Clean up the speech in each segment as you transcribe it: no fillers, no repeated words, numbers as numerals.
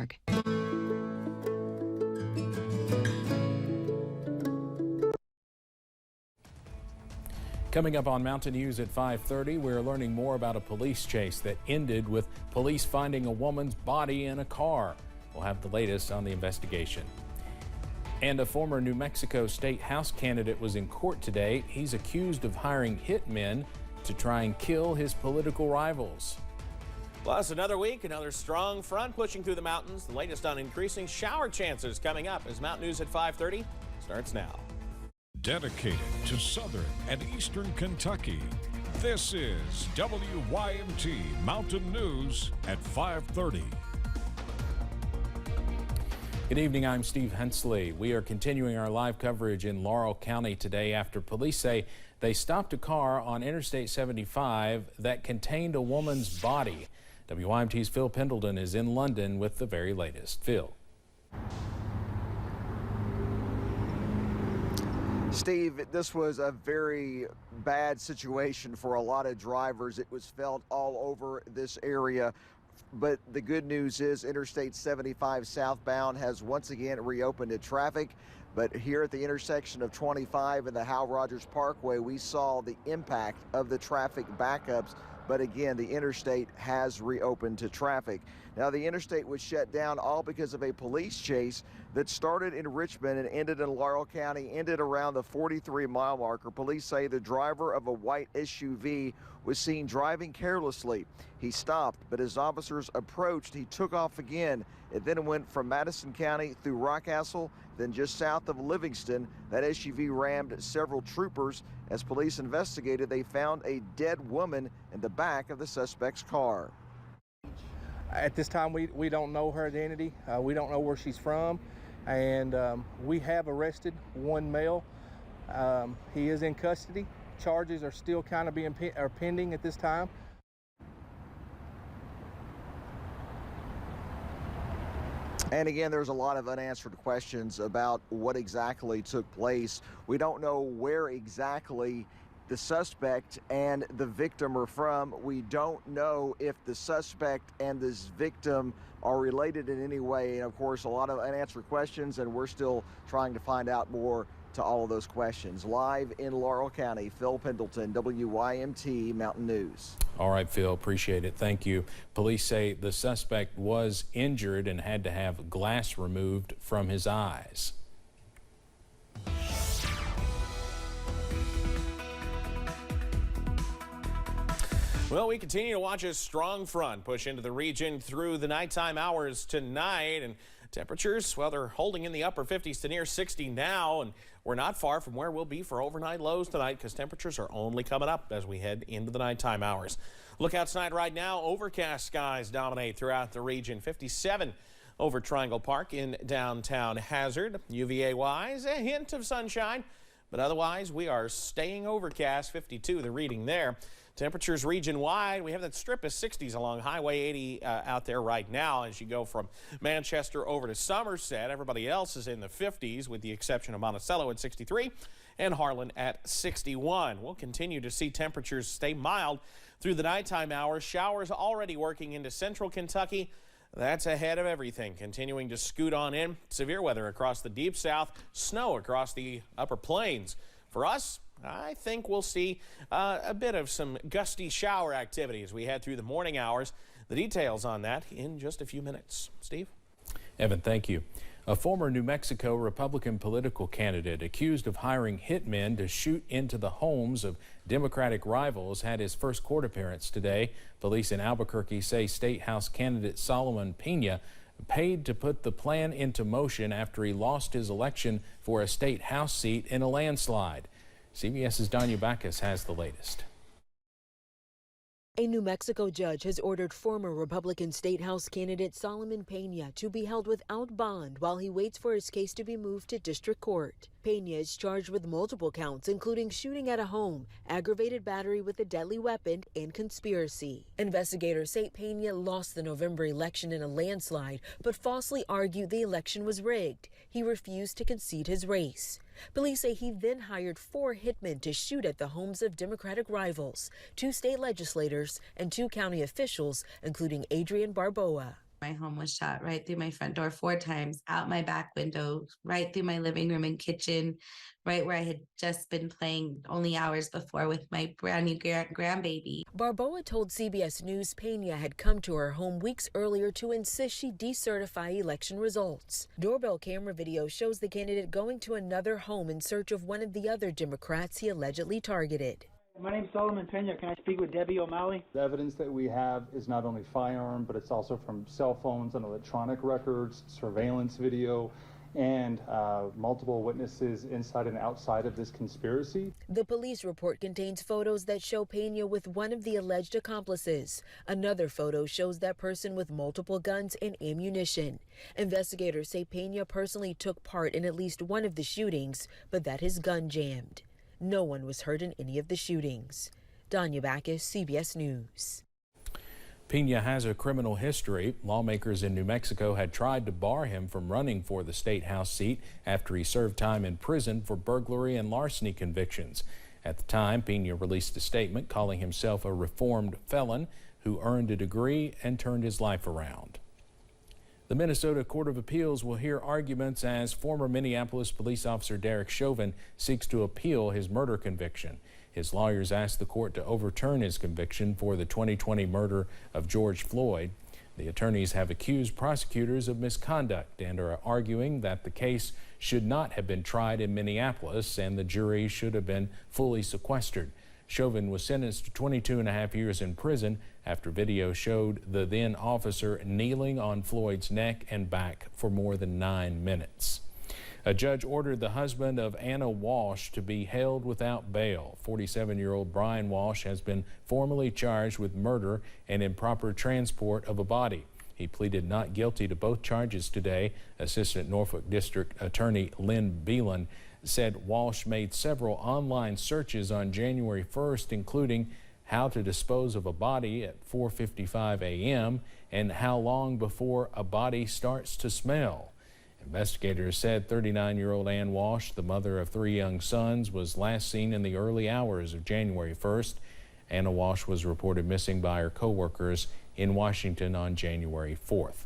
www.mountainnews.org. Coming up on Mountain News at 5:30, we're learning more about a police chase that ended with police finding a woman's body in a car. We'll have the latest on the investigation. And a former New Mexico State House candidate was in court today. He's accused of hiring hitmen to try and kill his political rivals. Plus, another week, another strong front pushing through the mountains. The latest on increasing shower chances coming up as Mountain News at 5:30 starts now. Dedicated to southern and eastern Kentucky, this is WYMT Mountain News at 5:30. Good evening, I'm Steve Hensley. We are continuing our live coverage in Laurel County today after police say they stopped a car on Interstate 75 that contained a woman's body. WYMT's Phil Pendleton is in London with the very latest. Phil. Steve, this was a very bad situation for a lot of drivers. It was felt all over this area. But the good news is Interstate 75 southbound has once again reopened to traffic. But here at the intersection of 25 and the Hal Rogers Parkway, we saw the impact of the traffic backups. But again, the interstate has reopened to traffic. Now, the interstate was shut down all because of a police chase that started in Richmond and ended in Laurel County, ended around the 43-mile marker. Police say the driver of a white SUV was seen driving carelessly. He stopped, but as officers approached, he took off again. It then went from Madison County through Rockcastle, then just south of Livingston. That SUV rammed several troopers. As police investigated, they found a dead woman in the back of the suspect's car. At this time, we don't know her identity. We don't know where she's from. And we have arrested one male. He is in custody. Charges are still kind of are pending at this time. And again, there's a lot of unanswered questions about what exactly took place. We don't know where exactly the suspect and the victim are from. We don't know if the suspect and this victim are related in any way. And of course, a lot of unanswered questions, and we're still trying to find out more to all of those questions. Live in Laurel County, Phil Pendleton, WYMT Mountain News. All right, Phil, appreciate it. Thank you. Police say the suspect was injured and had to have glass removed from his eyes. Well, we continue to watch a strong front push into the region through the nighttime hours tonight, and temperatures, well, they're holding in the upper 50s to near 60 now, and we're not far from where we'll be for overnight lows tonight because temperatures are only coming up as we head into the nighttime hours. Look outside right now. Overcast skies dominate throughout the region. 57 over Triangle Park in downtown Hazard. UVA-wise, a hint of sunshine, but otherwise we are staying overcast. 52 the reading there. Temperatures region-wide, we have that strip of 60s along Highway 80 out there right now as you go from Manchester over to Somerset. Everybody else is in the 50s with the exception of Monticello at 63 and Harlan at 61. We'll continue to see temperatures stay mild through the nighttime hours. Showers already working into central Kentucky. That's ahead of everything. Continuing to scoot on in. Severe weather across the deep south, snow across the upper plains. For us, I think we'll see a bit of some gusty shower activity as we head through the morning hours. The details on that in just a few minutes. Steve? Evan, thank you. A former New Mexico Republican political candidate accused of hiring hitmen to shoot into the homes of Democratic rivals had his first court appearance today. Police in Albuquerque say State House candidate Solomon Pena paid to put the plan into motion after he lost his election for a state House seat in a landslide. CBS's Danya Backus has the latest. A New Mexico judge has ordered former Republican State House candidate Solomon Pena to be held without bond while he waits for his case to be moved to district court. Pena is charged with multiple counts, including shooting at a home, aggravated battery with a deadly weapon, and conspiracy. Investigators say Pena lost the November election in a landslide, but falsely argued the election was rigged. He refused to concede his race. Police say he then hired 4 hitmen to shoot at the homes of Democratic rivals, 2 state legislators, and 2 county officials, including Adrian Barboa. My home was shot right through my front door 4 times, out my back window, right through my living room and kitchen, right where I had just been playing only hours before with my brand new grandbaby. Barboa told CBS News Pena had come to her home weeks earlier to insist she decertify election results. Doorbell camera video shows the candidate going to another home in search of one of the other Democrats he allegedly targeted. My name's Solomon Pena. Can I speak with Debbie O'Malley? The evidence that we have is not only firearm, but it's also from cell phones and electronic records, surveillance video, and multiple witnesses inside and outside of this conspiracy. The police report contains photos that show Pena with one of the alleged accomplices. Another photo shows that person with multiple guns and ammunition. Investigators say Pena personally took part in at least one of the shootings, but that his gun jammed. No one was hurt in any of the shootings. Danya Backus, CBS News. Pena has a criminal history. Lawmakers in New Mexico had tried to bar him from running for the state house seat after he served time in prison for burglary and larceny convictions. At the time, Pena released a statement calling himself a reformed felon who earned a degree and turned his life around. The Minnesota Court of Appeals will hear arguments as former Minneapolis police officer Derek Chauvin seeks to appeal his murder conviction. His lawyers asked the court to overturn his conviction for the 2020 murder of George Floyd. The attorneys have accused prosecutors of misconduct and are arguing that the case should not have been tried in Minneapolis and the jury should have been fully sequestered. Chauvin was sentenced to 22.5 years in prison after video showed the then officer kneeling on Floyd's neck and back for more than 9 minutes. A judge ordered the husband of Anna Walsh to be held without bail. 47-year-old Brian Walsh has been formally charged with murder and improper transport of a body. He pleaded not guilty to both charges today. Assistant Norfolk District Attorney Lynn Beelan said Walsh made several online searches on January 1st, including how to dispose of a body at 4:55 a.m. and how long before a body starts to smell. Investigators said 39-year-old Ann Walsh, the mother of 3 young sons, was last seen in the early hours of January 1st. Anna Walsh was reported missing by her co-workers in Washington on January 4th.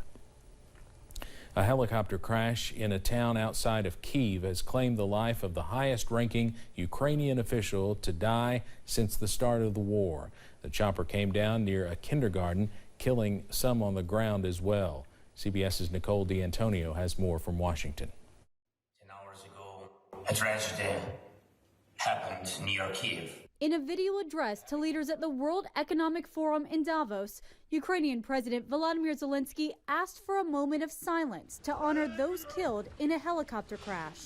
A helicopter crash in a town outside of Kyiv has claimed the life of the highest-ranking Ukrainian official to die since the start of the war. The chopper came down near a kindergarten, killing some on the ground as well. CBS's Nicole D'Antonio has more from Washington. 10 hours ago, a tragedy happened near Kyiv. In a video address to leaders at the World Economic Forum in Davos, Ukrainian President Volodymyr Zelensky asked for a moment of silence to honor those killed in a helicopter crash.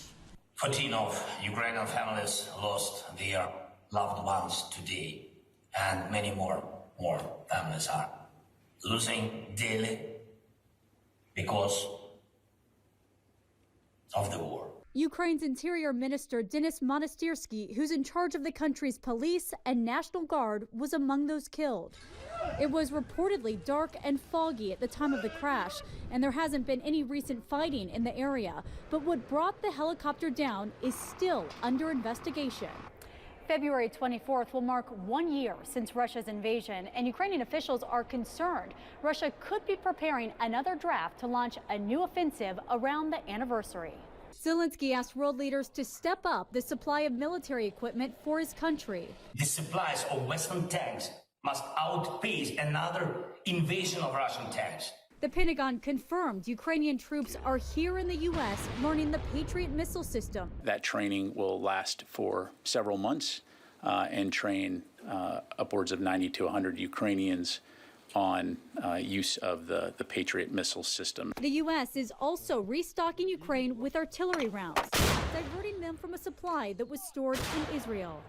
14 of Ukrainian families lost their loved ones today, and many more families are losing daily because of the war. Ukraine's Interior Minister Denis Monastyrsky, who's in charge of the country's police and National Guard, was among those killed. It was reportedly dark and foggy at the time of the crash, and there hasn't been any recent fighting in the area. But what brought the helicopter down is still under investigation. February 24th will mark 1 year since Russia's invasion, and Ukrainian officials are concerned Russia could be preparing another draft to launch a new offensive around the anniversary. Zelensky asked world leaders to step up the supply of military equipment for his country. The supplies of Western tanks must outpace another invasion of Russian tanks. The Pentagon confirmed Ukrainian troops are here in the U.S. learning the Patriot missile system. That training will last for several months and train upwards of 90 to 100 Ukrainians on use of the Patriot missile system. The U.S. is also restocking Ukraine with artillery rounds, diverting them from a supply that was stored in Israel.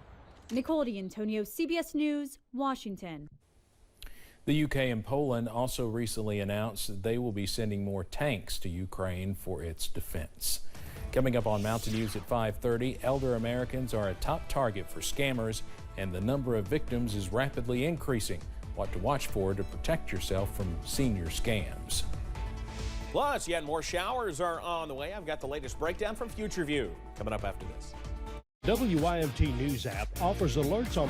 Nicole D'Antonio, CBS News, Washington. The UK and Poland also recently announced that they will be sending more tanks to Ukraine for its defense. Coming up on Mountain News at 5:30, elder Americans are a top target for scammers, and the number of victims is rapidly increasing. What to watch for to protect yourself from senior scams. Plus, yet more showers are on the way. I've got the latest breakdown from Future View coming up after this. WYMT News app offers alerts on